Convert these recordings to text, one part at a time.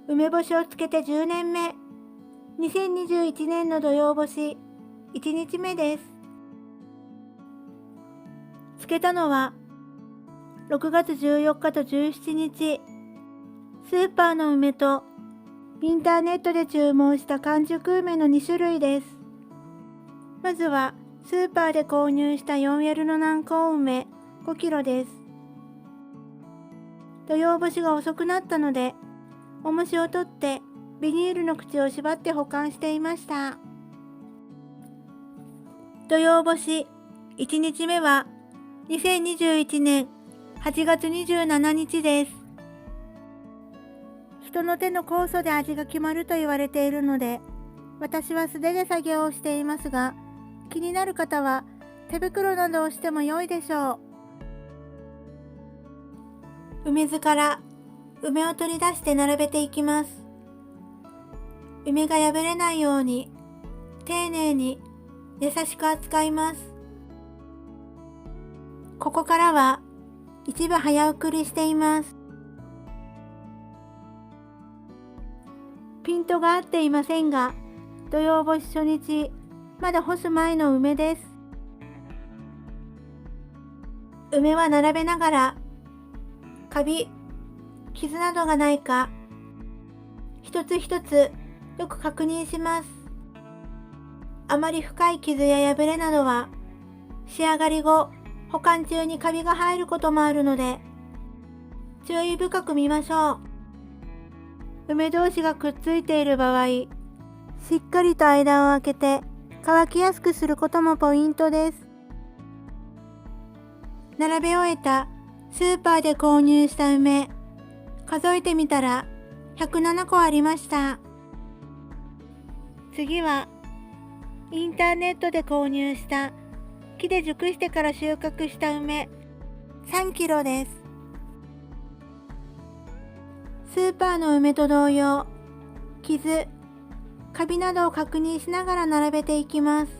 梅干しをつけて10年目、2021年の土曜干し、1日目です。つけたのは、6月14日と17日、スーパーの梅とインターネットで注文した完熟梅の2種類です。まずはスーパーで購入した 4L の南高梅5キロです。土曜干しが遅くなったので、重しを取ってビニールの口を縛って保管していました。土曜干し1日目は2021年8月27日です。人の手の酵素で味が決まると言われているので、私は素手で作業をしていますが、気になる方は手袋などをしても良いでしょう。梅酢から梅を取り出して並べていきます。梅が破れないように丁寧に優しく扱います。ここからは一部早送りしています。ピントが合っていませんが、土曜干し初日、まだ干す前の梅です。梅は並べながら、カビ、傷などがないか、一つ一つよく確認します。あまり深い傷や破れなどは、仕上がり後、保管中にカビが入ることもあるので、注意深く見ましょう。梅同士がくっついている場合、しっかりと間を空けて乾きやすくすることもポイントです。並べ終えたスーパーで購入した梅、数えてみたら107個ありました。次はインターネットで購入した木で熟してから収穫した梅3キロです。スーパーの梅と同様、傷、カビなどを確認しながら並べていきます。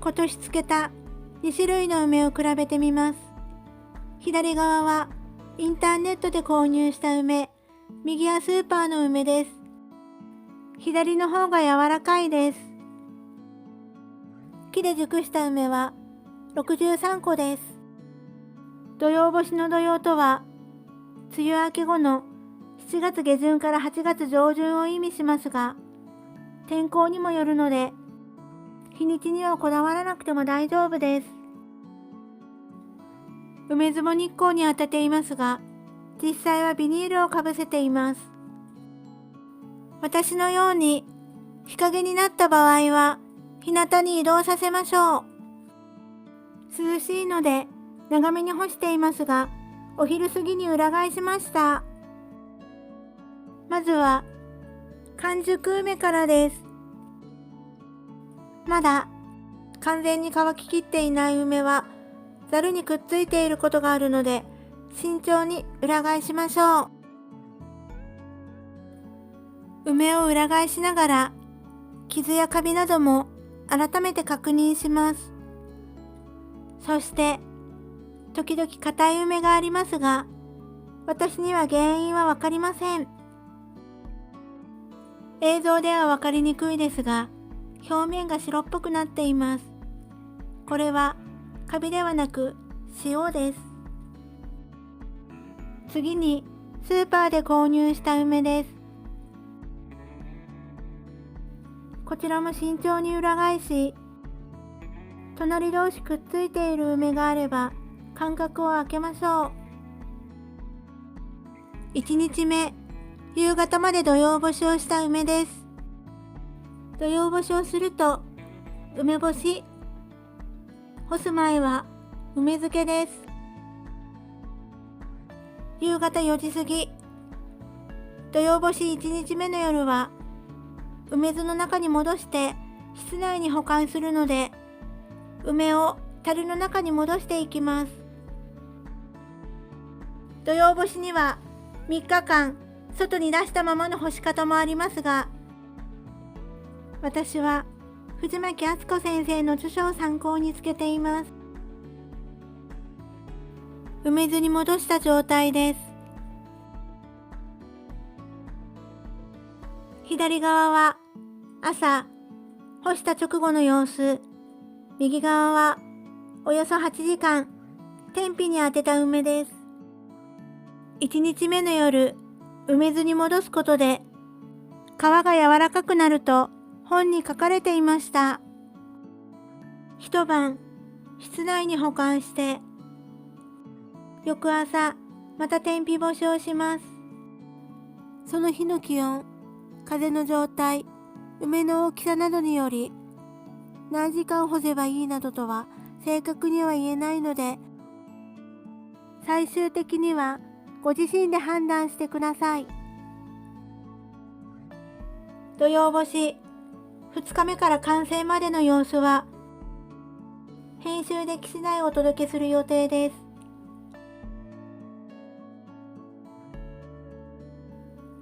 今年漬けた2種類の梅を比べてみます。左側はインターネットで購入した梅、右はスーパーの梅です。左の方が柔らかいです。木で熟した梅は63個です。土曜干しの土曜とは、梅雨明け後の7月下旬から8月上旬を意味しますが、天候にもよるので、日にちにはこだわらなくても大丈夫です。梅酢も日光に当てていますが、実際はビニールをかぶせています。私のように日陰になった場合は、日向に移動させましょう。涼しいので長めに干していますが、お昼過ぎに裏返しました。まずは完熟梅からです。まだ完全に乾ききっていない梅はざるにくっついていることがあるので、慎重に裏返しましょう。梅を裏返しながら傷やカビなども改めて確認します。そして時々硬い梅がありますが、私には原因はわかりません。映像ではわかりにくいですが、表面が白っぽくなっています。これはカビではなく塩です。次にスーパーで購入した梅です。こちらも慎重に裏返し、隣同士くっついている梅があれば間隔を空けましょう。1日目、夕方まで土曜干しをした梅です。土曜干しをすると梅干し、干す前は梅漬けです。夕方4時過ぎ、土曜干し1日目の夜は梅酢の中に戻して室内に保管するので、梅を樽の中に戻していきます。土曜干しには3日間外に出したままの干し方もありますが、私は藤巻敦子先生の著書を参考につけています。埋めずに戻した状態です。左側は朝干した直後の様子、右側はおよそ8時間天日に当てた梅です。1日目の夜、埋めずに戻すことで皮が柔らかくなると本に書かれていました。一晩室内に保管して翌朝また天日干しをします。その日の気温、風の状態、梅の大きさなどにより何時間干せばいいなどとは正確には言えないので、最終的にはご自身で判断してください。土曜干し2日目から完成までの様子は編集でき次第お届けする予定です。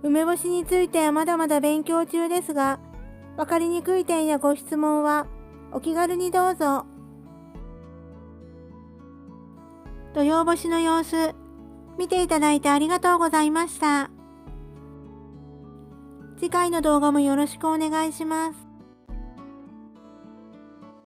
梅干しについてはまだまだ勉強中ですが、わかりにくい点やご質問はお気軽にどうぞ。土曜干しの様子、見ていただいてありがとうございました。次回の動画もよろしくお願いします。